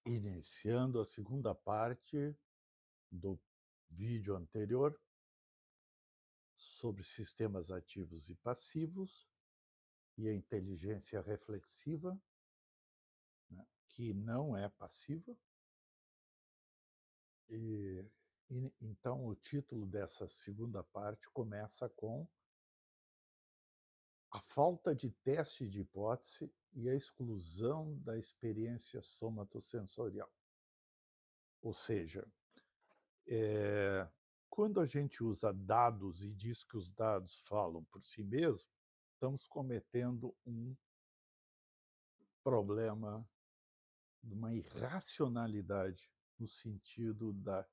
Iniciando a segunda parte do vídeo anterior sobre sistemas ativos e passivos e a inteligência reflexiva, né, que não é passiva. E, então o título dessa segunda parte começa com a falta de teste de hipótese e a exclusão da experiência somatosensorial. Ou seja, Eh, quando a gente usa dados e diz que os dados falam por si mesmos, estamos cometendo um problema de uma irracionalidade no sentido da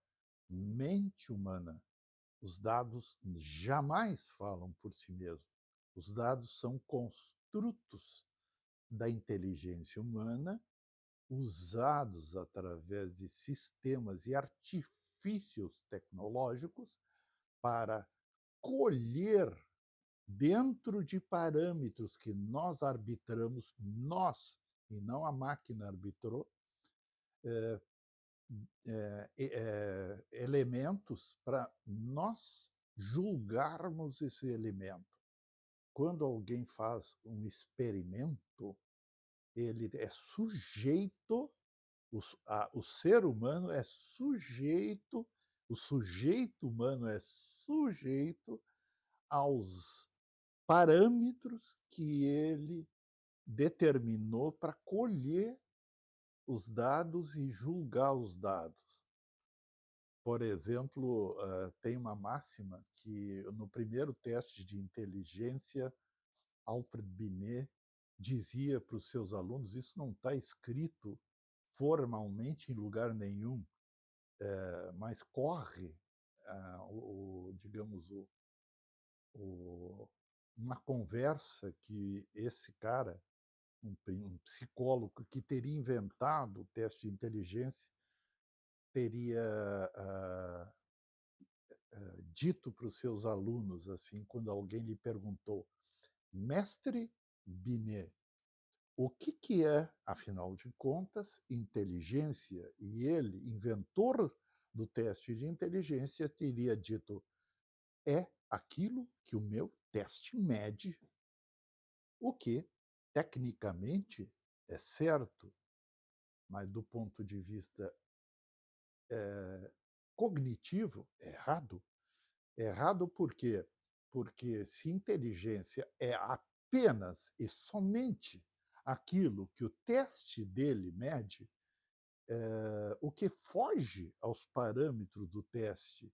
mente humana. Os dados jamais falam por si mesmos. Os dados são construtos da inteligência humana usados através de sistemas e artifícios tecnológicos para colher dentro de parâmetros que nós arbitramos, nós, e não a máquina arbitrou, elementos para nós julgarmos esse elemento. Quando alguém faz um experimento, ele é sujeito, o ser humano é sujeito, o sujeito humano é sujeito aos parâmetros que ele determinou para colher os dados e julgar os dados. Por exemplo, tem uma máxima que no primeiro teste de inteligência, Alfred Binet dizia para os seus alunos, isso não está escrito formalmente em lugar nenhum, mas corre, digamos, uma conversa que esse cara, um psicólogo que teria inventado o teste de inteligência, teria dito para os seus alunos, assim, quando alguém lhe perguntou, mestre Binet, o que é, afinal de contas, inteligência? E ele, inventor do teste de inteligência, teria dito, é aquilo que o meu teste mede, o que, tecnicamente, é certo, mas do ponto de vista cognitivo, é errado. É errado por quê? Porque se inteligência é apenas e somente aquilo que o teste dele mede, o que foge aos parâmetros do teste,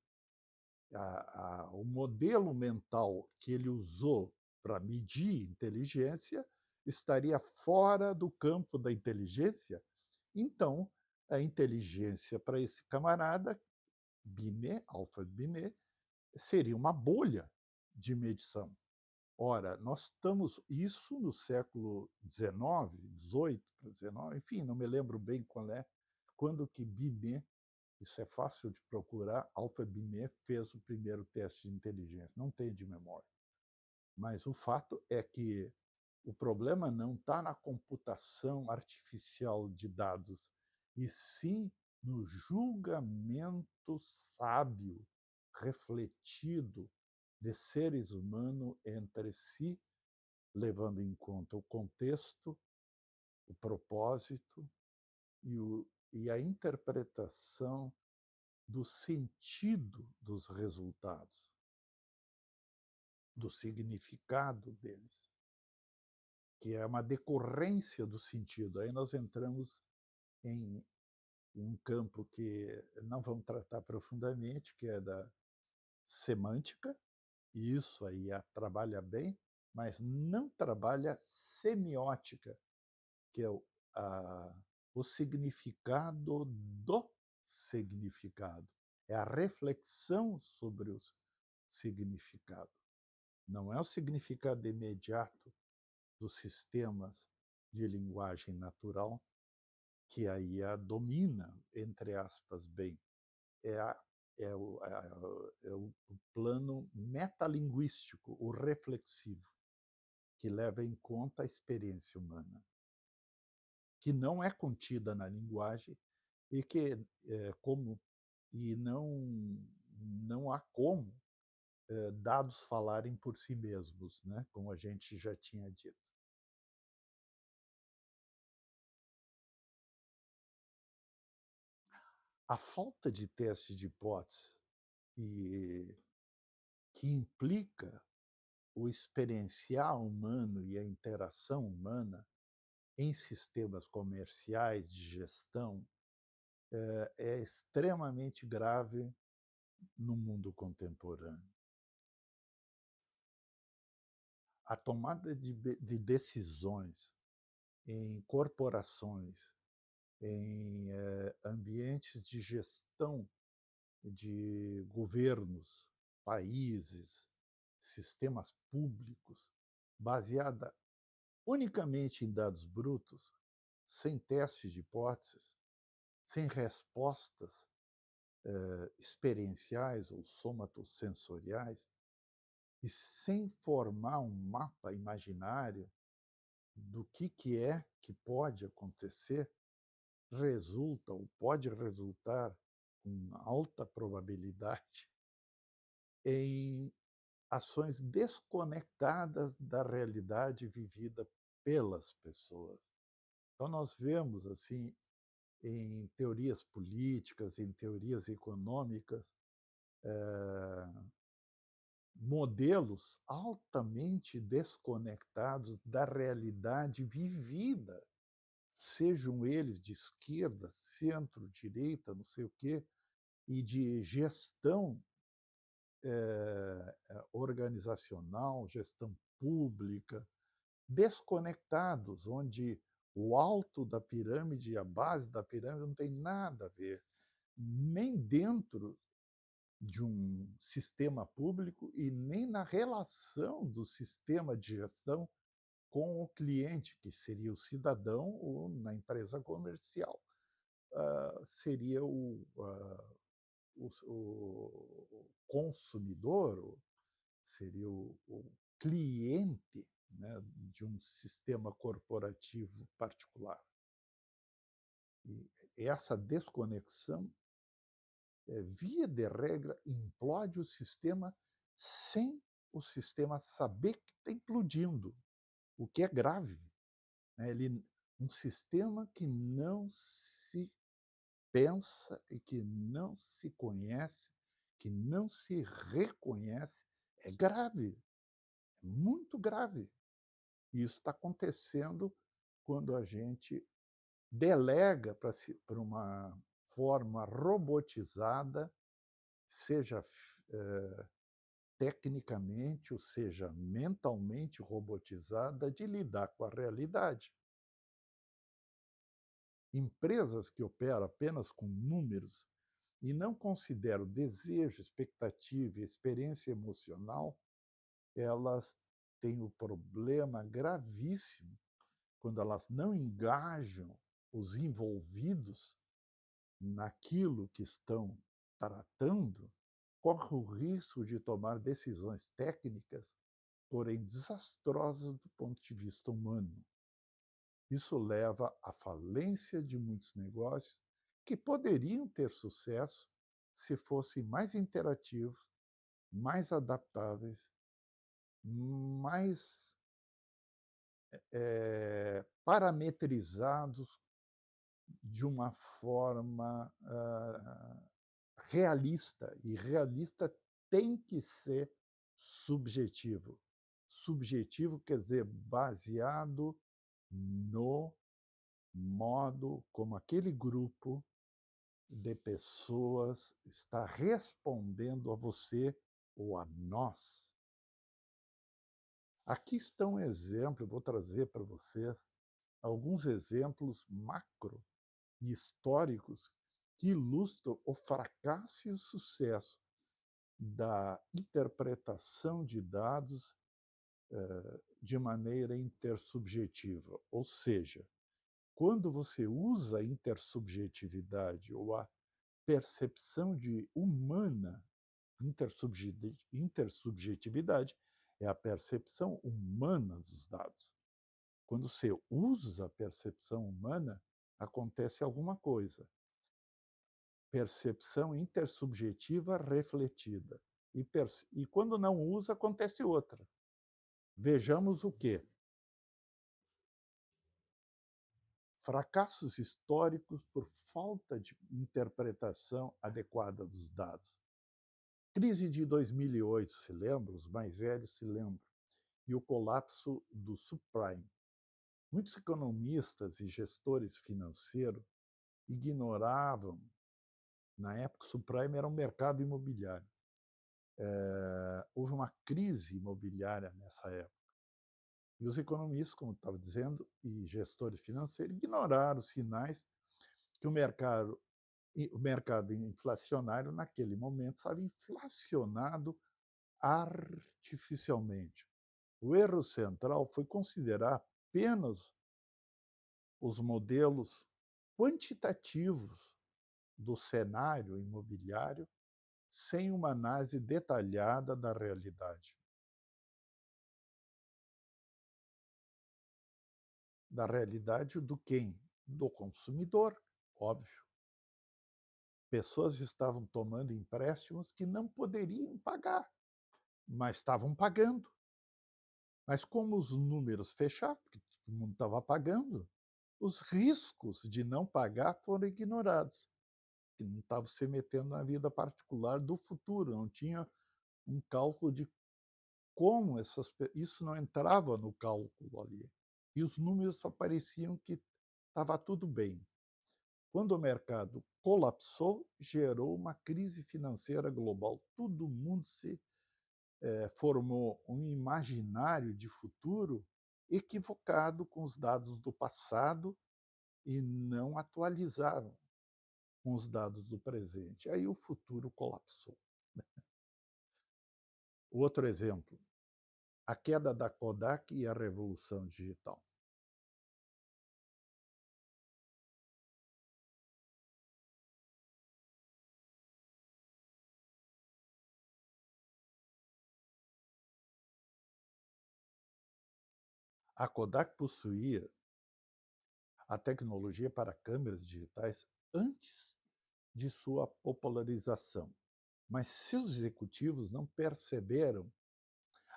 o modelo mental que ele usou para medir inteligência, estaria fora do campo da inteligência. Então, a inteligência para esse camarada, Binet, Alfred Binet, seria uma bolha de medição. Ora, nós estamos isso no século XIX, XVIII para XIX, enfim, não me lembro bem quando que Binet, isso é fácil de procurar, Alfred Binet fez o primeiro teste de inteligência, não tenho de memória. Mas o fato é que o problema não está na computação artificial de dados, e sim no julgamento sábio, refletido de seres humanos entre si, levando em conta o contexto, o propósito e a interpretação do sentido dos resultados, do significado deles, que é uma decorrência do sentido. Aí nós entramos em um campo que não vamos tratar profundamente, que é da semântica, e isso aí trabalha bem, mas não trabalha semiótica, que é o significado do significado. É a reflexão sobre o significado. Não é o significado imediato dos sistemas de linguagem natural, que aí a domina, entre aspas, bem. É, a, é o plano metalinguístico, o reflexivo, que leva em conta a experiência humana, que não é contida na linguagem, e que, como e não há como, dados falarem por si mesmos, né, como a gente já tinha dito. A falta de teste de hipótese e que implica o experienciar humano e a interação humana em sistemas comerciais de gestão é extremamente grave no mundo contemporâneo. A tomada de decisões em corporações, em ambientes de gestão de governos, países, sistemas públicos, baseada unicamente em dados brutos, sem teste de hipóteses, sem respostas experienciais ou somatosensoriais, e sem formar um mapa imaginário do que é que pode acontecer, resulta ou pode resultar com alta probabilidade em ações desconectadas da realidade vivida pelas pessoas. Então nós vemos assim em teorias políticas, em teorias econômicas, modelos altamente desconectados da realidade vivida, sejam eles de esquerda, centro, direita, não sei o quê, e de gestão organizacional, gestão pública, desconectados, onde o alto da pirâmide e a base da pirâmide não tem nada a ver, nem dentro de um sistema público e nem na relação do sistema de gestão com o cliente, que seria o cidadão, ou na empresa comercial, seria o consumidor, seria o cliente, né, de um sistema corporativo particular. E essa desconexão, via de regra, implode o sistema sem o sistema saber que está implodindo, o que é grave. Né? Um sistema que não se pensa e que não se conhece, que não se reconhece, é grave, é muito grave. E isso está acontecendo quando a gente delega para uma forma robotizada, seja tecnicamente, ou seja, mentalmente robotizada, de lidar com a realidade. Empresas que operam apenas com números e não consideram desejo, expectativa e experiência emocional, elas têm o problema gravíssimo quando elas não engajam os envolvidos naquilo que estão tratando, corre o risco de tomar decisões técnicas, porém desastrosas do ponto de vista humano. Isso leva à falência de muitos negócios que poderiam ter sucesso se fossem mais interativos, mais adaptáveis, mais parametrizados de uma forma realista. E realista tem que ser subjetivo. Subjetivo quer dizer baseado no modo como aquele grupo de pessoas está respondendo a você ou a nós. Aqui está um exemplo, eu vou trazer para vocês alguns exemplos macro e históricos que ilustram o fracasso e o sucesso da interpretação de dados de maneira intersubjetiva. Ou seja, quando você usa a intersubjetividade ou a percepção de humana, intersubjetividade é a percepção humana dos dados. Quando você usa a percepção humana, acontece alguma coisa. percepção intersubjetiva refletida. E quando não usa, acontece outra. Vejamos o quê? Fracassos históricos por falta de interpretação adequada dos dados. Crise de 2008, se lembra? Os mais velhos se lembram. E o colapso do subprime. Muitos economistas e gestores financeiros ignoravam, na época o subprime era um mercado imobiliário. Houve uma crise imobiliária nessa época. E os economistas, como estava dizendo, e gestores financeiros ignoraram os sinais que o mercado inflacionário, naquele momento, estava inflacionado artificialmente. O erro central foi considerar apenas os modelos quantitativos do cenário imobiliário sem uma análise detalhada da realidade. Da realidade do quem? Do consumidor, óbvio. Pessoas estavam tomando empréstimos que não poderiam pagar, mas estavam pagando. Mas como os números fechavam, porque todo mundo estava pagando, os riscos de não pagar foram ignorados. Que não estavam se metendo na vida particular do futuro, não tinha um cálculo de como isso não entrava no cálculo ali. E os números só pareciam que estava tudo bem. Quando o mercado colapsou, gerou uma crise financeira global. Todo mundo se formou um imaginário de futuro equivocado com os dados do passado e não atualizaram com os dados do presente. Aí o futuro colapsou. Outro exemplo, a queda da Kodak e a revolução digital. A Kodak possuía a tecnologia para câmeras digitais antes de sua popularização, mas seus executivos não perceberam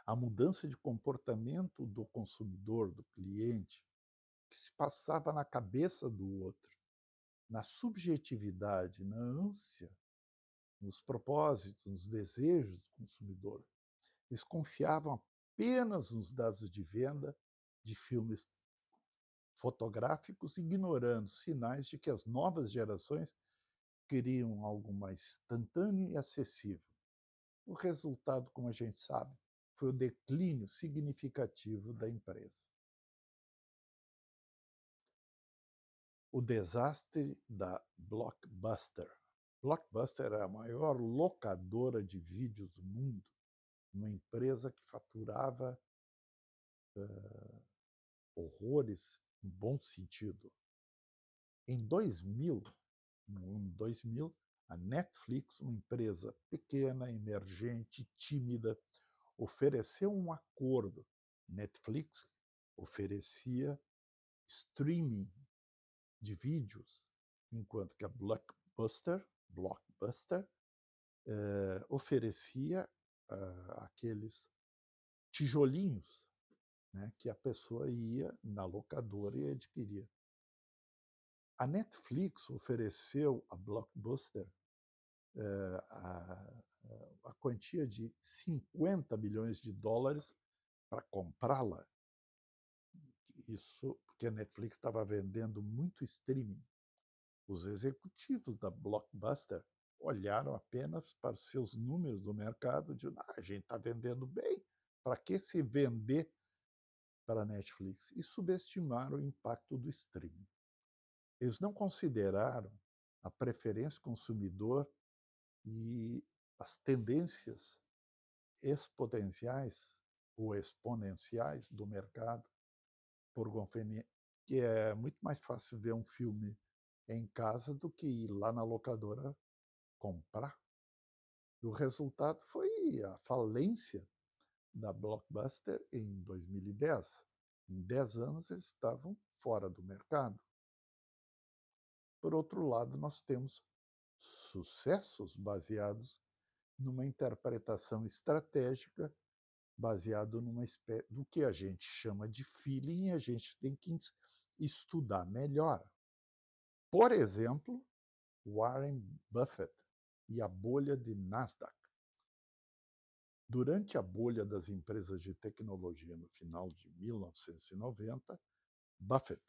a mudança de comportamento do consumidor, do cliente, que se passava na cabeça do outro, na subjetividade, na ânsia, nos propósitos, nos desejos do consumidor. Eles confiavam apenas nos dados de venda de filmes fotográficos, ignorando sinais de que as novas gerações queriam algo mais instantâneo e acessível. O resultado, como a gente sabe, foi o declínio significativo da empresa. O desastre da Blockbuster. Blockbuster era a maior locadora de vídeos do mundo, uma empresa que faturava horrores no bom sentido. Em 2000, no ano 2000, a Netflix, uma empresa pequena, emergente, tímida, ofereceu um acordo. Netflix oferecia streaming de vídeos, enquanto que a Blockbuster oferecia aqueles tijolinhos, né, que a pessoa ia na locadora e adquiria. A Netflix ofereceu à Blockbuster a quantia de 50 milhões de dólares para comprá-la. Isso porque a Netflix estava vendendo muito streaming. Os executivos da Blockbuster olharam apenas para os seus números do mercado e disseram, a gente está vendendo bem, para que se vender para a Netflix? E subestimaram o impacto do streaming. Eles não consideraram a preferência consumidor e as tendências exponenciais ou exponenciais do mercado por conveniência, que é muito mais fácil ver um filme em casa do que ir lá na locadora comprar. E o resultado foi a falência da Blockbuster em 2010. Em 10 anos eles estavam fora do mercado. Por outro lado, nós temos sucessos baseados numa interpretação estratégica, baseado numa espécie do que a gente chama de feeling, e a gente tem que estudar melhor. Por exemplo, Warren Buffett e a bolha de Nasdaq. Durante a bolha das empresas de tecnologia no final de 1990, Buffett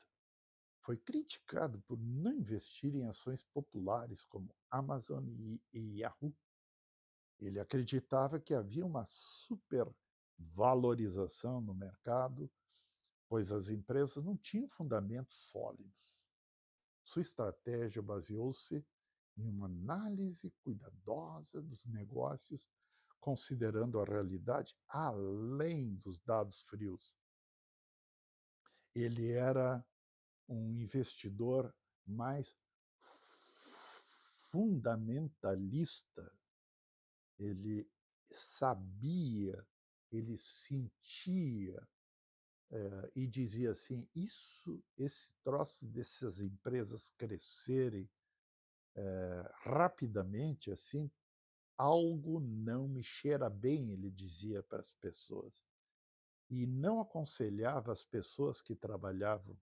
foi criticado por não investir em ações populares como Amazon e Yahoo. Ele acreditava que havia uma supervalorização no mercado, pois as empresas não tinham fundamentos sólidos. Sua estratégia baseou-se em uma análise cuidadosa dos negócios, considerando a realidade além dos dados frios. Ele era um investidor mais fundamentalista. Ele sabia, ele sentia e dizia assim: esse troço dessas empresas crescerem rapidamente assim, algo não me cheira bem, ele dizia para as pessoas. E não aconselhava as pessoas que trabalhavam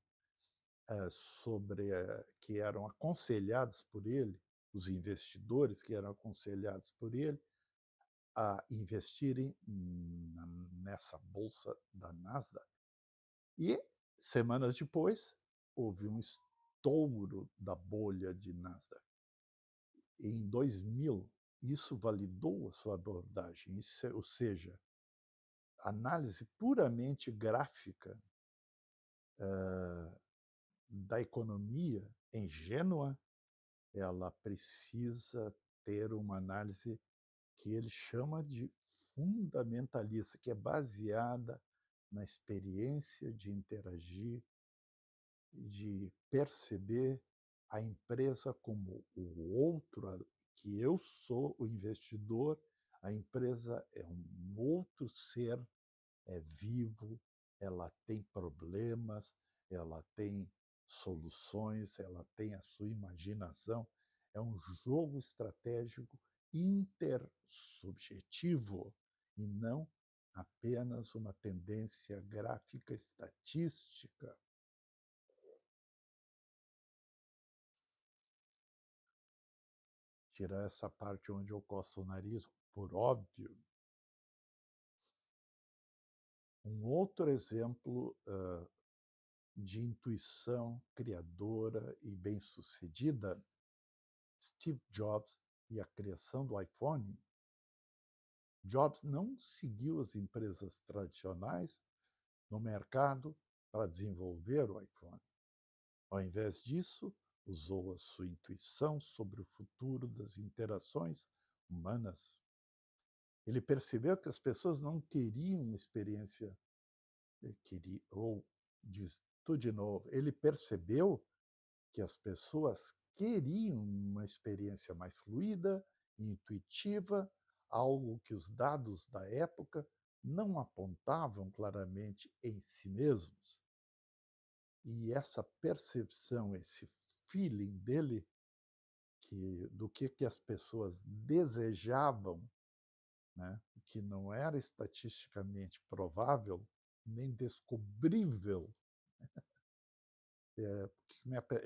sobre que eram aconselhados por ele, os investidores que eram aconselhados por ele, a investirem nessa bolsa da Nasdaq. E, semanas depois, houve um estouro da bolha de Nasdaq. Em 2000, isso validou a sua abordagem, ou seja, análise puramente gráfica da economia ingênua, ela precisa ter uma análise que ele chama de fundamentalista, que é baseada na experiência de interagir, de perceber a empresa como o outro, que eu sou o investidor, a empresa é um outro ser, é vivo, ela tem problemas, ela tem soluções, ela tem a sua imaginação. É um jogo estratégico intersubjetivo e não apenas uma tendência gráfica estatística. Tirar essa parte onde eu coço o nariz, por óbvio. Um outro exemplo de intuição criadora e bem-sucedida, Steve Jobs e a criação do iPhone. Jobs não seguiu as empresas tradicionais no mercado para desenvolver o iPhone. Ao invés disso, usou a sua intuição sobre o futuro das interações humanas. Ele percebeu que as pessoas não queriam uma experiência, ou diz tudo de novo, ele percebeu que as pessoas queriam uma experiência mais fluida e intuitiva, algo que os dados da época não apontavam claramente em si mesmos. E essa percepção, esse feeling dele, do que as pessoas desejavam, né, que não era estatisticamente provável, nem descobrível,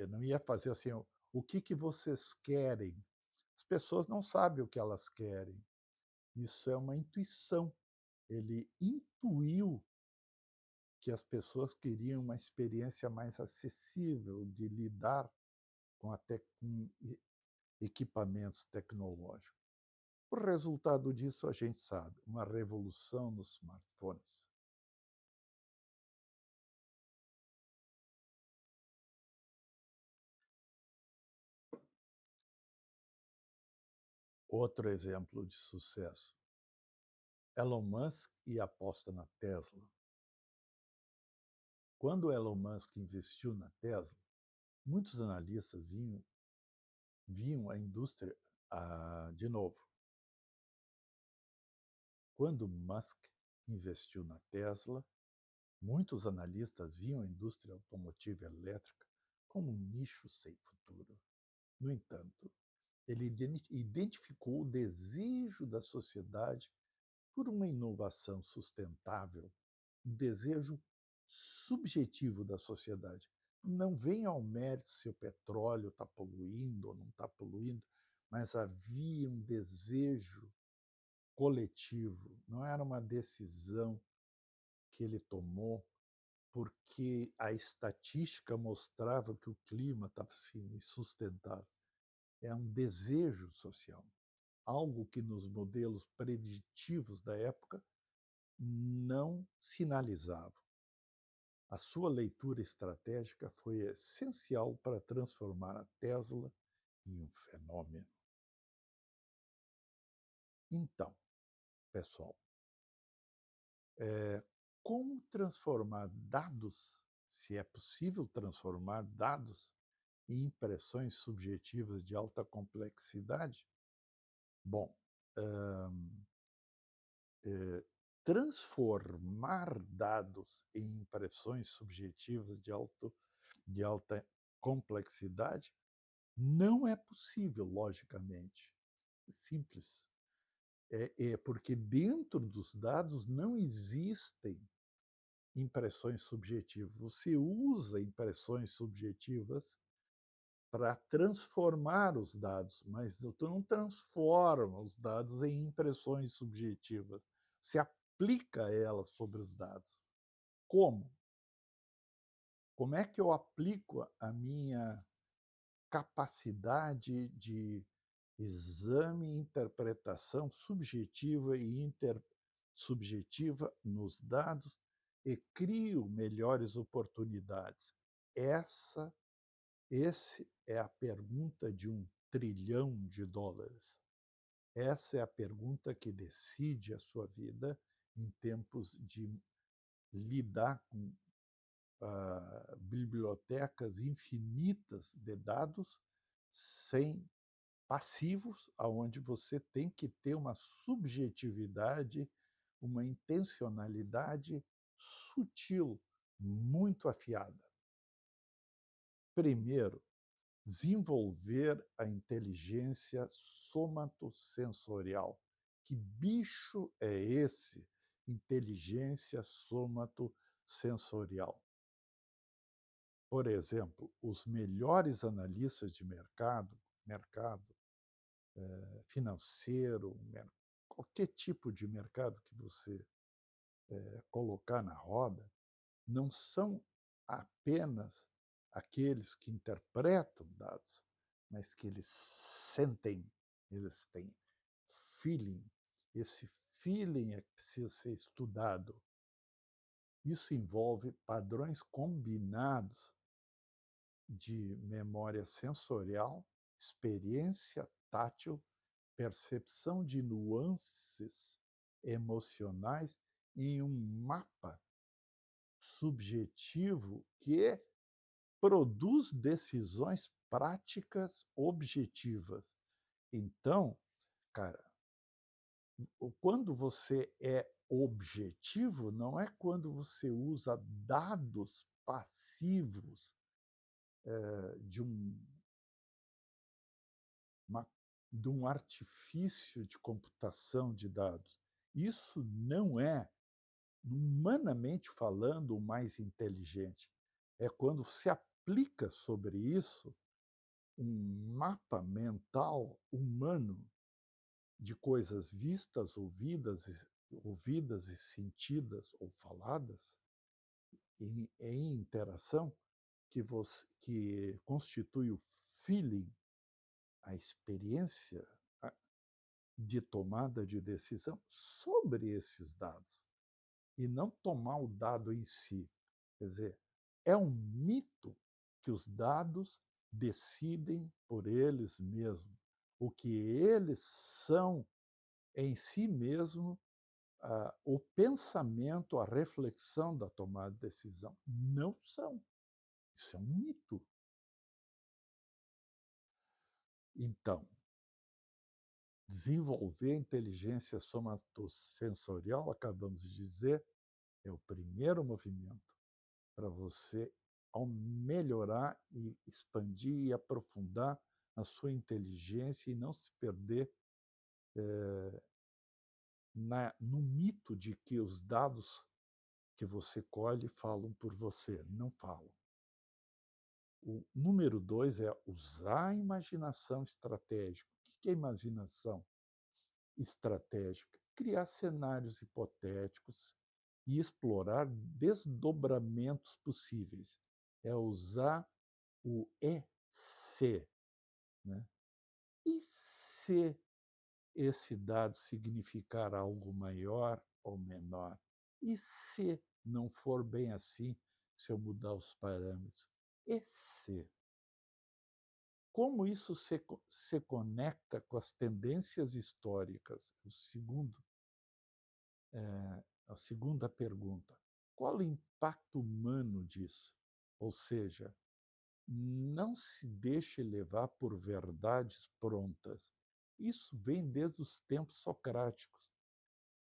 não ia fazer assim, o que vocês querem? As pessoas não sabem o que elas querem. Isso é uma intuição. Ele intuiu que as pessoas queriam uma experiência mais acessível de lidar com equipamentos tecnológicos. O resultado disso a gente sabe, uma revolução nos smartphones. Outro exemplo de sucesso, Elon Musk e a aposta na Tesla. Quando Elon Musk investiu na Tesla, muitos analistas viam a indústria de novo. Quando Musk investiu na Tesla, muitos analistas viam a indústria automotiva elétrica como um nicho sem futuro. No entanto, Ele identificou o desejo da sociedade por uma inovação sustentável, um desejo subjetivo da sociedade. Não vem ao mérito se o petróleo está poluindo ou não está poluindo, mas havia um desejo coletivo, não era uma decisão que ele tomou porque a estatística mostrava que o clima estava assim, insustentável. É um desejo social, algo que nos modelos preditivos da época não sinalizava. A sua leitura estratégica foi essencial para transformar a Tesla em um fenômeno. Então, pessoal, como transformar dados, se é possível transformar dados em impressões subjetivas de alta complexidade? Bom, transformar dados em impressões subjetivas de alta complexidade não é possível, logicamente. Simples. É porque dentro dos dados não existem impressões subjetivas. Você usa impressões subjetivas para transformar os dados, mas tu não transforma os dados em impressões subjetivas. Você aplica elas sobre os dados. Como? Como é que eu aplico a minha capacidade de exame e interpretação subjetiva e intersubjetiva nos dados e crio melhores oportunidades? Essa Esse é a pergunta de US$ 1 trilhão. Essa é a pergunta que decide a sua vida em tempos de lidar com bibliotecas infinitas de dados sem passivos, aonde você tem que ter uma subjetividade, uma intencionalidade sutil, muito afiada. Primeiro, desenvolver a inteligência somatosensorial. Que bicho é esse? Inteligência somatosensorial. Por exemplo, os melhores analistas de mercado financeiro, qualquer tipo de mercado que você colocar na roda, não são apenas aqueles que interpretam dados, mas que eles sentem, eles têm feeling. Esse feeling é que precisa ser estudado. Isso envolve padrões combinados de memória sensorial, experiência tátil, percepção de nuances emocionais e um mapa subjetivo que produz decisões práticas objetivas. Então, cara, quando você é objetivo, não é quando você usa dados passivos de uma, de um artifício de computação de dados. Isso não é, humanamente falando, o mais inteligente. É quando se aplica sobre isso um mapa mental humano de coisas vistas, ouvidas e sentidas ou faladas em interação que constitui o feeling, a experiência de tomada de decisão sobre esses dados e não tomar o dado em si. Quer dizer, é um mito que os dados decidem por eles mesmos. O que eles são em si mesmo, o pensamento, a reflexão da tomada de decisão. Não são. Isso é um mito. Então, desenvolver a inteligência somatosensorial, acabamos de dizer, é o primeiro movimento para você, ao melhorar e expandir e aprofundar na sua inteligência e não se perder no mito de que os dados que você colhe falam por você. Não falam. O número 2 é usar a imaginação estratégica. O que é imaginação estratégica? Criar cenários hipotéticos e explorar desdobramentos possíveis. É usar o e se, né? E se esse dado significar algo maior ou menor? E se não for bem assim, se eu mudar os parâmetros? E se? Como isso se conecta com as tendências históricas? A segunda pergunta. Qual o impacto humano disso? Ou seja, não se deixe levar por verdades prontas. Isso vem desde os tempos socráticos,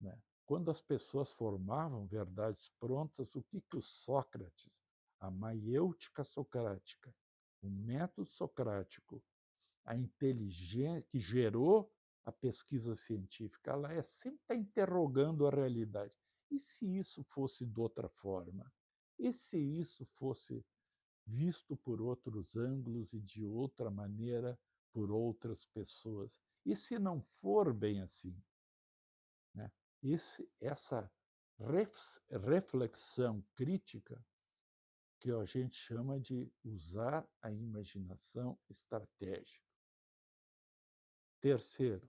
né? Quando as pessoas formavam verdades prontas, o que o Sócrates, a maiêutica socrática, o método socrático, a inteligência que gerou a pesquisa científica, ela sempre está interrogando a realidade. E se isso fosse de outra forma? E se isso fosse visto por outros ângulos e de outra maneira por outras pessoas? E se não for bem assim? Né? Essa reflexão crítica que a gente chama de usar a imaginação estratégica. Terceiro,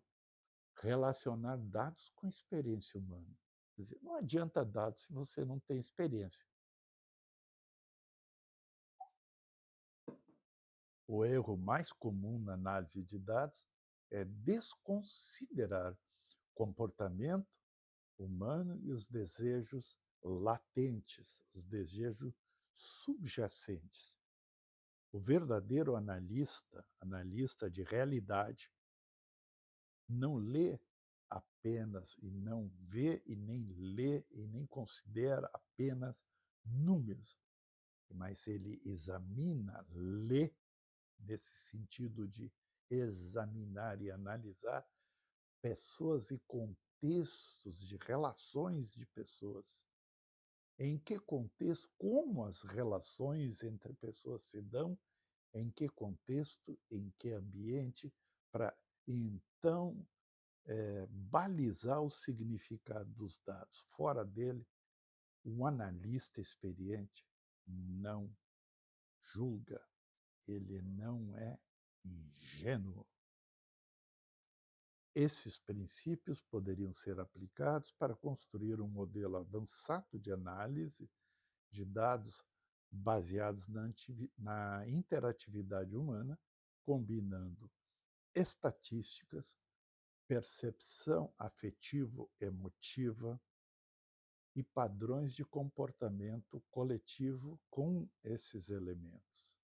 relacionar dados com experiência humana. Quer dizer, não adianta dados se você não tem experiência. O erro mais comum na análise de dados é desconsiderar comportamento humano e os desejos latentes, os desejos subjacentes. O verdadeiro analista de realidade, não lê apenas e não vê e nem lê e nem considera apenas números, mas ele examina, lê, nesse sentido de examinar e analisar pessoas e contextos de relações de pessoas. Em que contexto, como as relações entre pessoas se dão, em que contexto, em que ambiente, para então balizar o significado dos dados. Fora dele, um analista experiente não julga, ele não é ingênuo. Esses princípios poderiam ser aplicados para construir um modelo avançado de análise de dados baseados na interatividade humana, combinando estatísticas, percepção afetivo-emotiva e padrões de comportamento coletivo com esses elementos.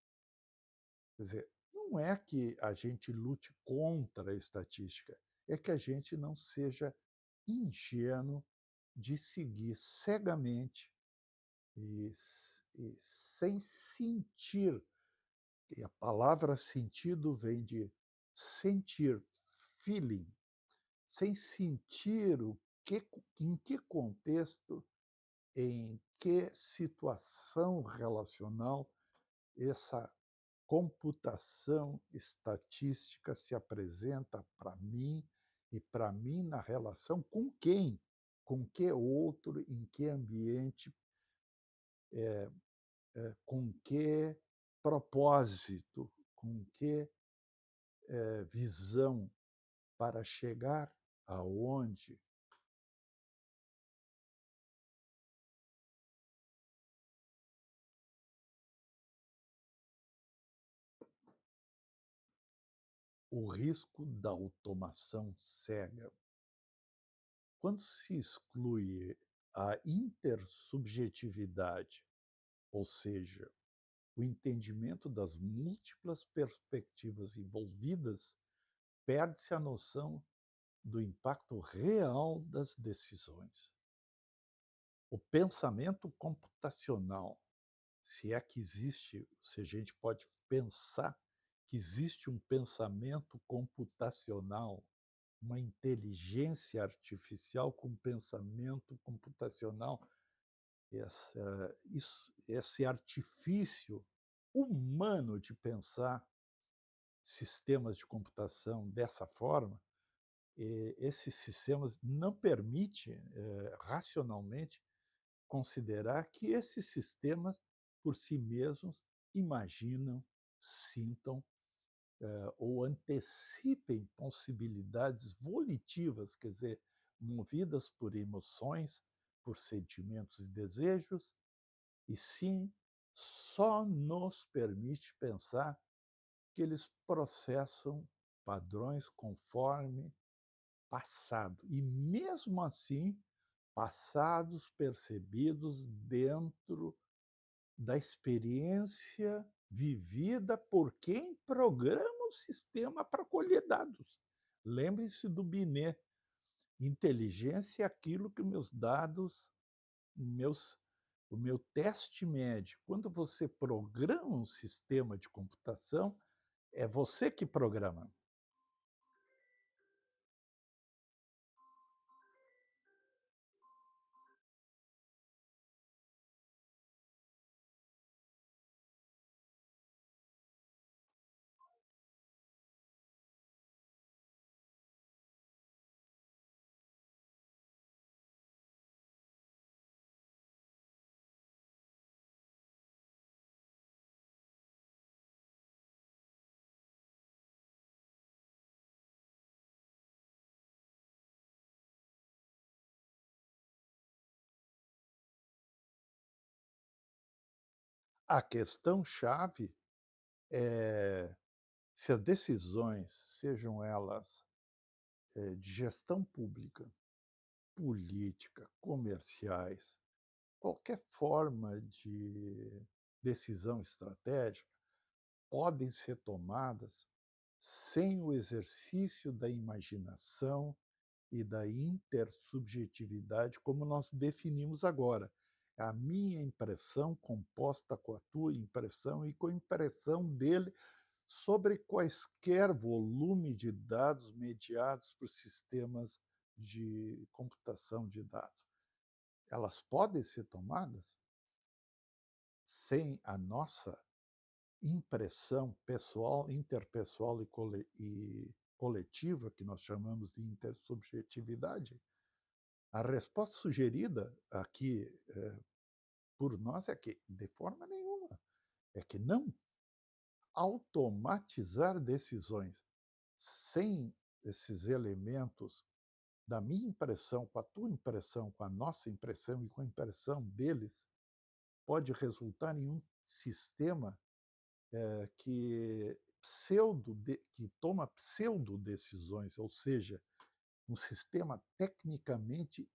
Quer dizer, não é que a gente lute contra a estatística, é que a gente não seja ingênuo de seguir cegamente e sem sentir. E a palavra sentido vem de sentir, feeling, sem sentir em que contexto, em que situação relacional essa computação estatística se apresenta para mim e para mim na relação com quem, com que outro, em que ambiente, com que propósito, com que visão para chegar aonde. O risco da automação cega. Quando se exclui a intersubjetividade, ou seja, o entendimento das múltiplas perspectivas envolvidas, perde-se a noção do impacto real das decisões. O pensamento computacional, se é que existe, se a gente pode pensar que existe um pensamento computacional, uma inteligência artificial com pensamento computacional, esse artifício humano de pensar sistemas de computação dessa forma, esses sistemas não permitem racionalmente considerar que esses sistemas, por si mesmos, imaginam, sintam ou antecipem possibilidades volitivas, quer dizer, movidas por emoções, por sentimentos e desejos, e sim só nos permite pensar que eles processam padrões conforme passado. E mesmo assim, passados percebidos dentro da experiência vivida por quem programa o sistema para colher dados. Lembre-se do Binet. Inteligência é aquilo que meus dados, meus, o meu teste médio. Quando você programa um sistema de computação, é você que programa. A questão-chave é se as decisões, sejam elas de gestão pública, política, comerciais, qualquer forma de decisão estratégica, podem ser tomadas sem o exercício da imaginação e da intersubjetividade, como nós definimos agora. A minha impressão composta com a tua impressão e com a impressão dele sobre quaisquer volume de dados mediados por sistemas de computação de dados. Elas podem ser tomadas sem a nossa impressão pessoal, interpessoal e coletiva, que nós chamamos de intersubjetividade. A resposta sugerida aqui por nós é que, de forma nenhuma, é que não. Automatizar decisões sem esses elementos da minha impressão, com a tua impressão, com a nossa impressão e com a impressão deles, pode resultar em um sistema que toma pseudo-decisões, ou seja, um sistema tecnicamente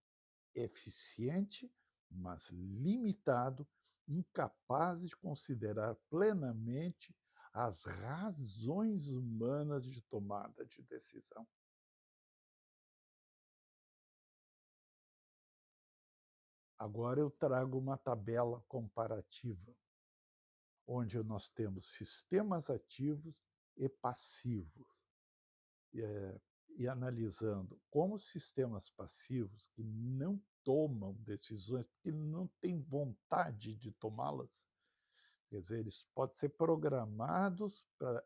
eficiente, mas limitado, incapaz de considerar plenamente as razões humanas de tomada de decisão. Agora eu trago uma tabela comparativa, onde nós temos sistemas ativos e passivos, e analisando como sistemas passivos que não tomam decisões, porque não têm vontade de tomá-las, quer dizer, eles podem ser programados para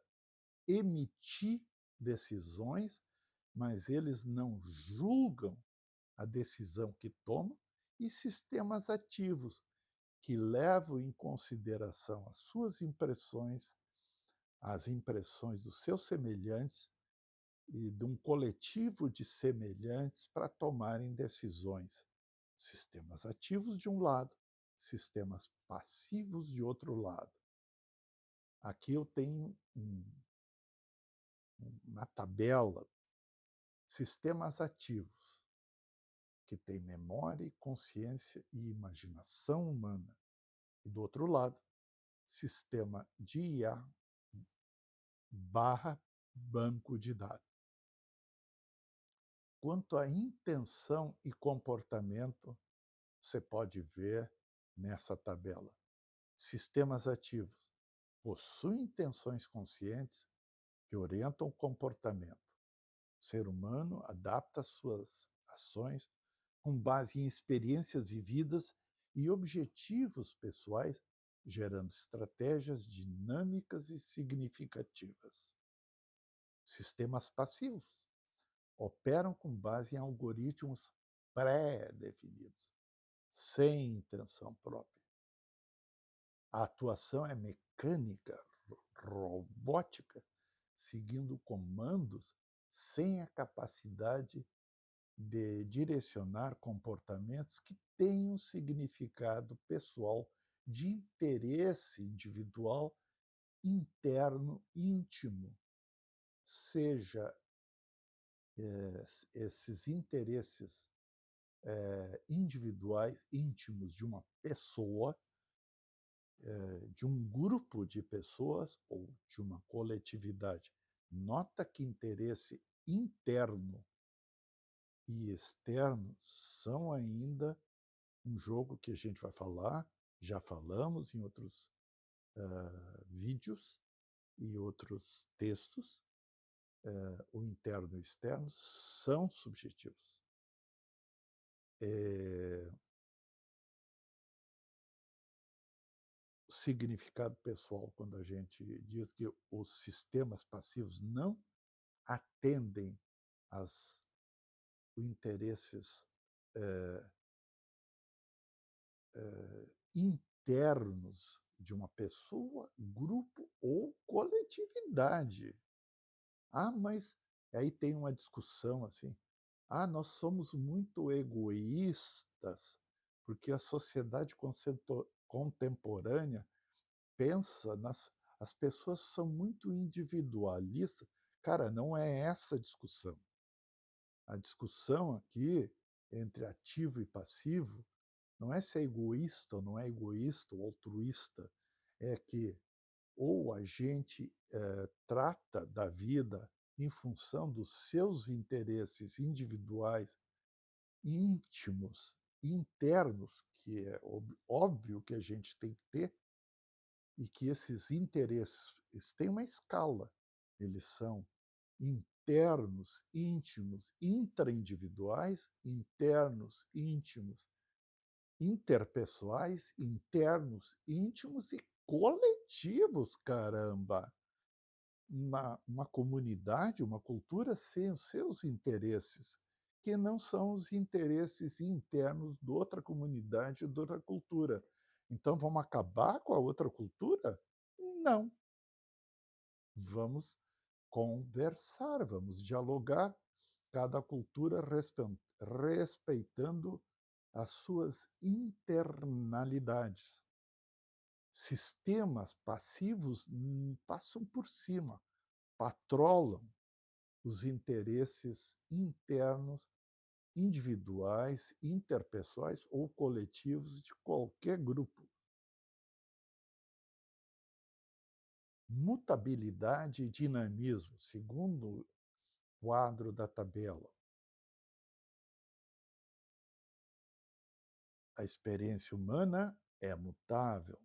emitir decisões, mas eles não julgam a decisão que tomam, e sistemas ativos, que levam em consideração as suas impressões, as impressões dos seus semelhantes e de um coletivo de semelhantes para tomarem decisões. Sistemas ativos de um lado, sistemas passivos de outro lado. Aqui eu tenho uma tabela, sistemas ativos, que têm memória, consciência e imaginação humana. E do outro lado, sistema de IA barra banco de dados. Quanto à intenção e comportamento, você pode ver nessa tabela. Sistemas ativos possuem intenções conscientes que orientam o comportamento. O ser humano adapta suas ações com base em experiências vividas e objetivos pessoais, gerando estratégias dinâmicas e significativas. Sistemas passivos operam com base em algoritmos pré-definidos, sem intenção própria. A atuação é mecânica, robótica, seguindo comandos sem a capacidade de direcionar comportamentos que tenham significado pessoal de interesse individual interno íntimo, seja esses interesses individuais íntimos de uma pessoa, de um grupo de pessoas ou de uma coletividade. Nota que interesse interno e externo são ainda um jogo que a gente vai falar, já falamos em outros vídeos e outros textos. O interno e o externo são subjetivos. O significado pessoal, quando a gente diz que os sistemas passivos não atendem aos interesses internos de uma pessoa, grupo ou coletividade. Mas aí tem uma discussão assim. Nós somos muito egoístas, porque a sociedade contemporânea pensa as pessoas são muito individualistas. Cara, não é essa a discussão. A discussão aqui entre ativo e passivo não é se é egoísta ou não é egoísta ou altruísta, é que ou a gente trata da vida em função dos seus interesses individuais, íntimos, internos, que é óbvio que a gente tem que ter, e que esses interesses têm uma escala. Eles são internos, íntimos, intraindividuais, internos, íntimos, interpessoais, internos, íntimos e coletivos, caramba! Uma comunidade, uma cultura sem os seus interesses, que não são os interesses internos de outra comunidade, de outra cultura. Então, vamos acabar com a outra cultura? Não. Vamos conversar, vamos dialogar, cada cultura respeitando as suas internalidades. Sistemas passivos passam por cima, patrolam os interesses internos, individuais, interpessoais ou coletivos de qualquer grupo. Mutabilidade e dinamismo, segundo o quadro da tabela. A experiência humana é mutável,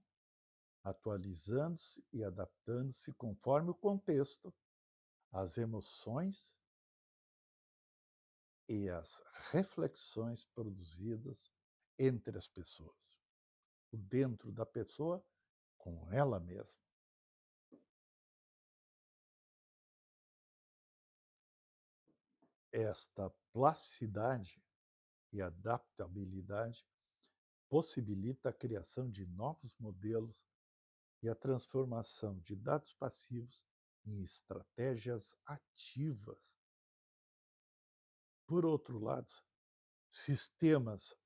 atualizando-se e adaptando-se conforme o contexto, as emoções e as reflexões produzidas entre as pessoas. O dentro da pessoa com ela mesma. Esta plasticidade e adaptabilidade possibilita a criação de novos modelos e a transformação de dados passivos em estratégias ativas. Por outro lado, sistemas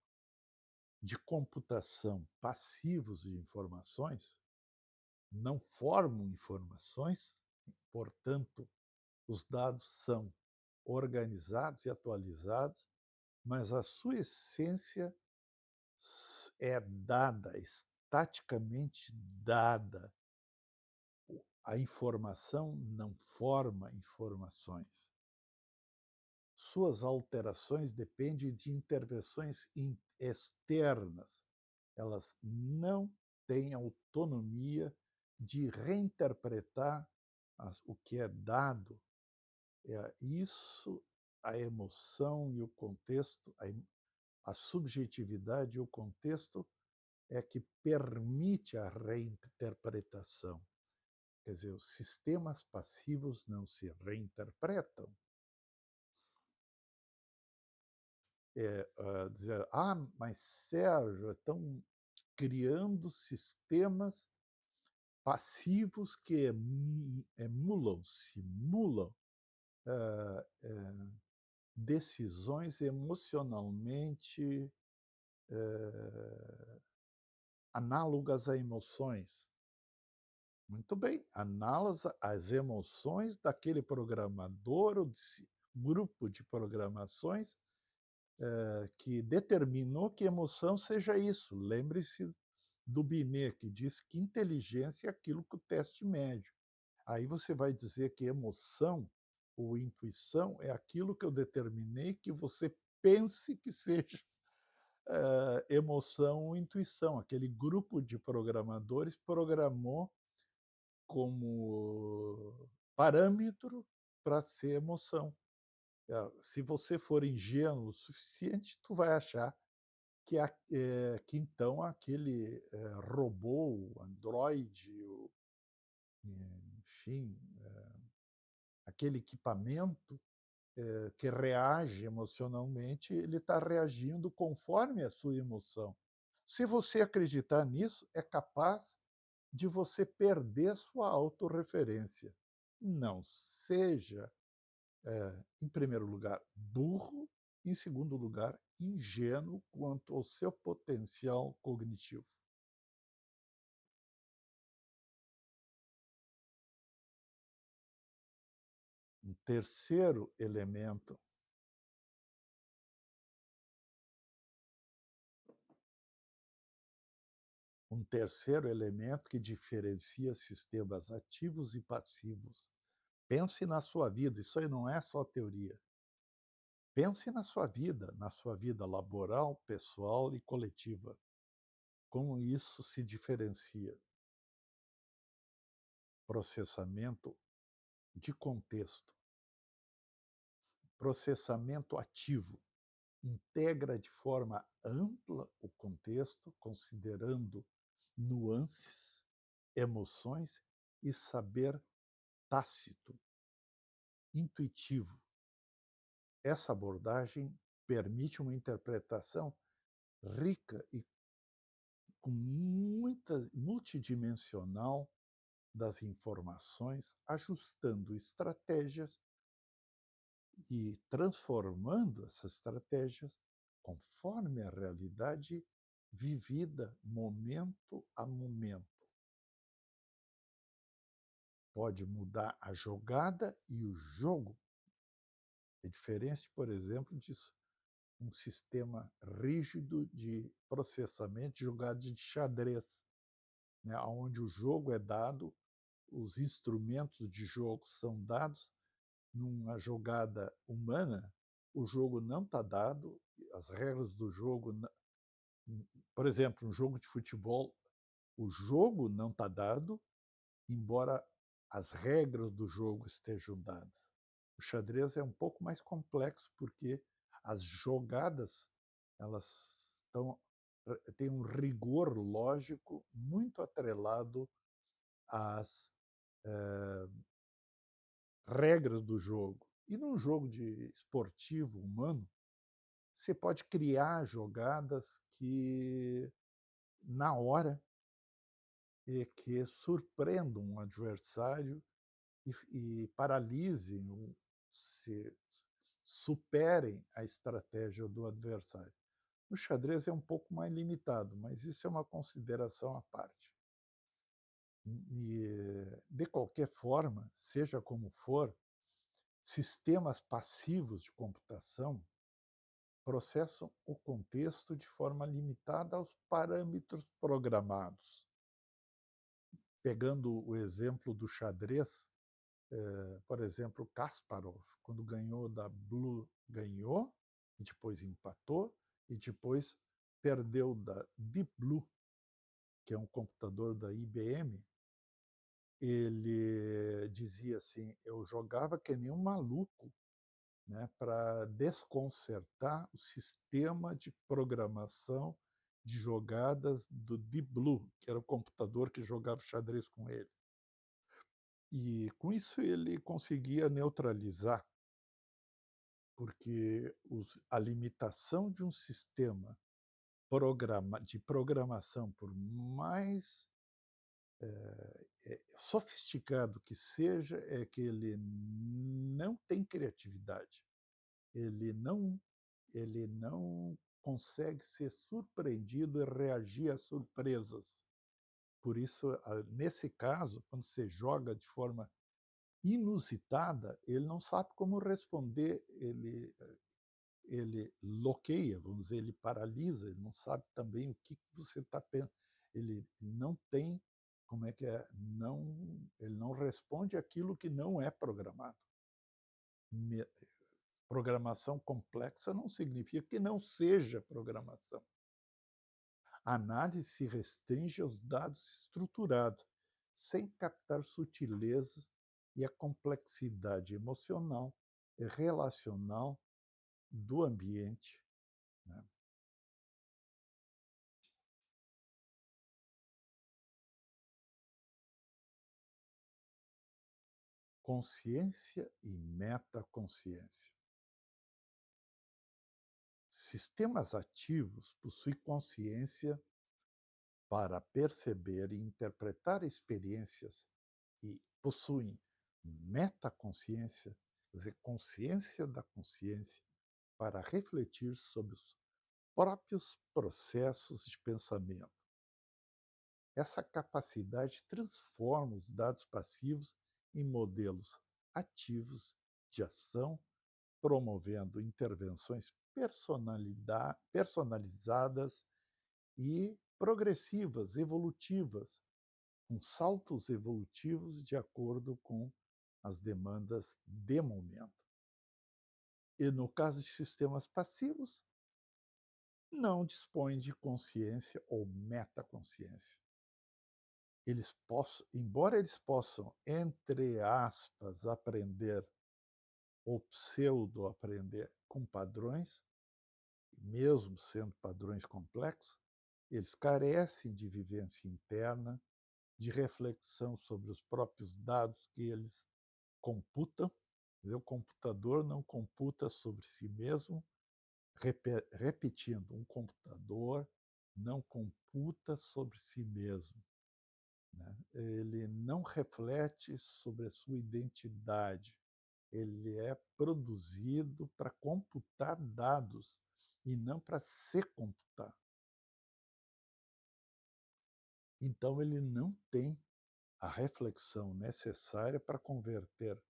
de computação passivos de informações não formam informações, portanto, os dados são organizados e atualizados, mas a sua essência é dada, estaticamente dada. A informação não forma informações. Suas alterações dependem de intervenções externas. Elas não têm autonomia de reinterpretar o que é dado, isso, a emoção e o contexto, a subjetividade e o contexto é que permite a reinterpretação. Quer dizer, os sistemas passivos não se reinterpretam. Dizer, mas Sérgio, estão criando sistemas passivos que simulam decisões emocionalmente análogas a emoções. Muito bem, análogas às emoções daquele programador ou grupo de programações que determinou que emoção seja isso. Lembre-se do Binet, que diz que inteligência é aquilo que o teste mede. Aí você vai dizer que emoção ou intuição é aquilo que eu determinei que você pense que seja emoção ou intuição. Aquele grupo de programadores programou como parâmetro para ser emoção. Se você for ingênuo o suficiente, tu vai achar que então aquele robô, androide, enfim, aquele equipamento que reage emocionalmente, ele está reagindo conforme a sua emoção. Se você acreditar nisso, é capaz de você perder sua autorreferência. Não seja, em primeiro lugar, burro, em segundo lugar, ingênuo quanto ao seu potencial cognitivo. Um terceiro elemento, que diferencia sistemas ativos e passivos. Pense na sua vida, isso aí não é só teoria. Pense na sua vida laboral, pessoal e coletiva. Como isso se diferencia? Processamento de contexto. Processamento ativo. Integra de forma ampla o contexto, considerando nuances, emoções e saber tácito, intuitivo. Essa abordagem permite uma interpretação rica e com multidimensional das informações, ajustando estratégias e transformando essas estratégias conforme a realidade vivida momento a momento. Pode mudar a jogada e o jogo. É diferente, por exemplo, de um sistema rígido de processamento de jogadas de xadrez, né, onde o jogo é dado, os instrumentos de jogo são dados. Numa jogada humana, o jogo não está dado, as regras do jogo, por exemplo, um jogo de futebol, o jogo não está dado, embora as regras do jogo estejam dadas. O xadrez é um pouco mais complexo porque as jogadas elas têm um rigor lógico muito atrelado às regras do jogo. E num jogo de esportivo humano, você pode criar jogadas que, na hora, que surpreendam um adversário e paralisem, se superem a estratégia do adversário. No xadrez é um pouco mais limitado, mas isso é uma consideração à parte. E, de qualquer forma, seja como for, sistemas passivos de computação processam o contexto de forma limitada aos parâmetros programados. Pegando o exemplo do xadrez, por exemplo, Kasparov, quando ganhou da Blue, ganhou, e depois empatou, e depois perdeu da Deep Blue, que é um computador da IBM, ele dizia assim: "Eu jogava que nem um maluco, né, para desconcertar o sistema de programação de jogadas do Deep Blue", que era o computador que jogava xadrez com ele. E com isso ele conseguia neutralizar, porque a limitação de um sistema de programação, por mais sofisticado que seja, é que ele não tem criatividade. Ele não consegue ser surpreendido e reagir às surpresas. Por isso, nesse caso, quando você joga de forma inusitada, ele não sabe como responder, ele bloqueia, vamos dizer, ele paralisa, ele não sabe também o que você está pensando. Ele não tem, como é que é? Não, ele não responde aquilo que não é programado. Programação complexa não significa que não seja programação. A análise se restringe aos dados estruturados, sem captar sutilezas e a complexidade emocional e relacional do ambiente, né? Consciência e metaconsciência. Sistemas ativos possuem consciência para perceber e interpretar experiências e possuem metaconsciência, quer dizer, consciência da consciência, para refletir sobre os próprios processos de pensamento. Essa capacidade transforma os dados passivos em modelos ativos de ação, promovendo intervenções personalizadas e progressivas, evolutivas, com saltos evolutivos de acordo com as demandas de momento. E no caso de sistemas passivos, não dispõem de consciência ou metaconsciência. Embora eles possam, entre aspas, aprender ou pseudo-aprender com padrões, mesmo sendo padrões complexos, eles carecem de vivência interna, de reflexão sobre os próprios dados que eles computam. O computador não computa sobre si mesmo, repetindo, um computador não computa sobre si mesmo, né? Ele não reflete sobre a sua identidade. Ele é produzido para computar dados e não para se computar. Então, ele não tem a reflexão necessária para converter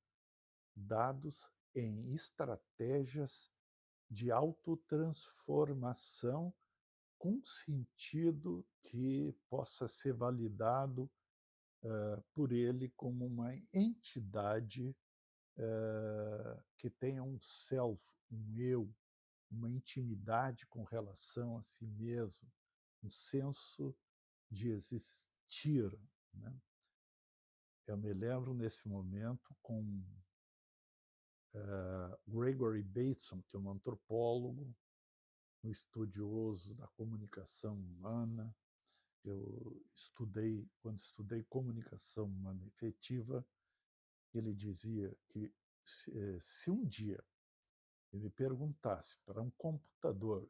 dados em estratégias de autotransformação com sentido que possa ser validado por ele como uma entidade que tenha um self, um eu, uma intimidade com relação a si mesmo, um senso de existir, né? Eu me lembro nesse momento com Gregory Bateson, que é um antropólogo, um estudioso da comunicação humana. Eu estudei, quando estudei comunicação humana efetiva, ele dizia que se um dia ele perguntasse para um computador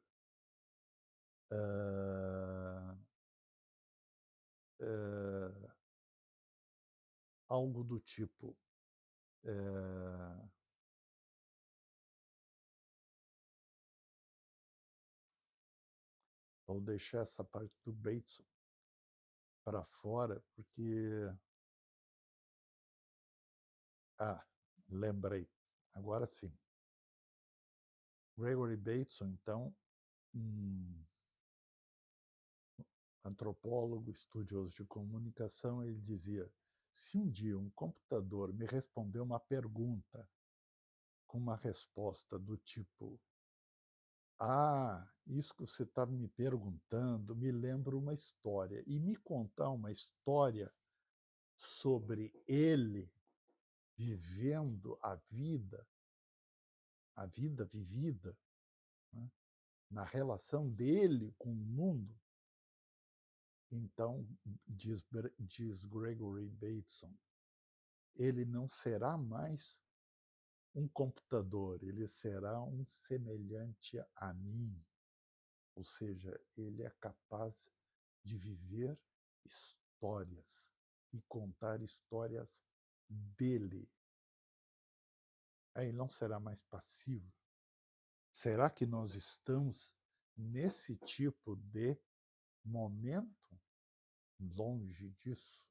algo do tipo vou deixar essa parte do Bateson para fora, porque lembrei, agora sim. Gregory Bateson, então, um antropólogo, estudioso de comunicação, ele dizia: se um dia um computador me responder uma pergunta com uma resposta do tipo: isso que você está me perguntando me lembra uma história, e me contar uma história sobre ele vivendo a vida vivida, né, na relação dele com o mundo, então, diz Gregory Bateson, ele não será mais um computador, ele será um semelhante a mim, ou seja, ele é capaz de viver histórias e contar histórias dele. Aí não será mais passivo. Será que nós estamos nesse tipo de momento? Longe disso.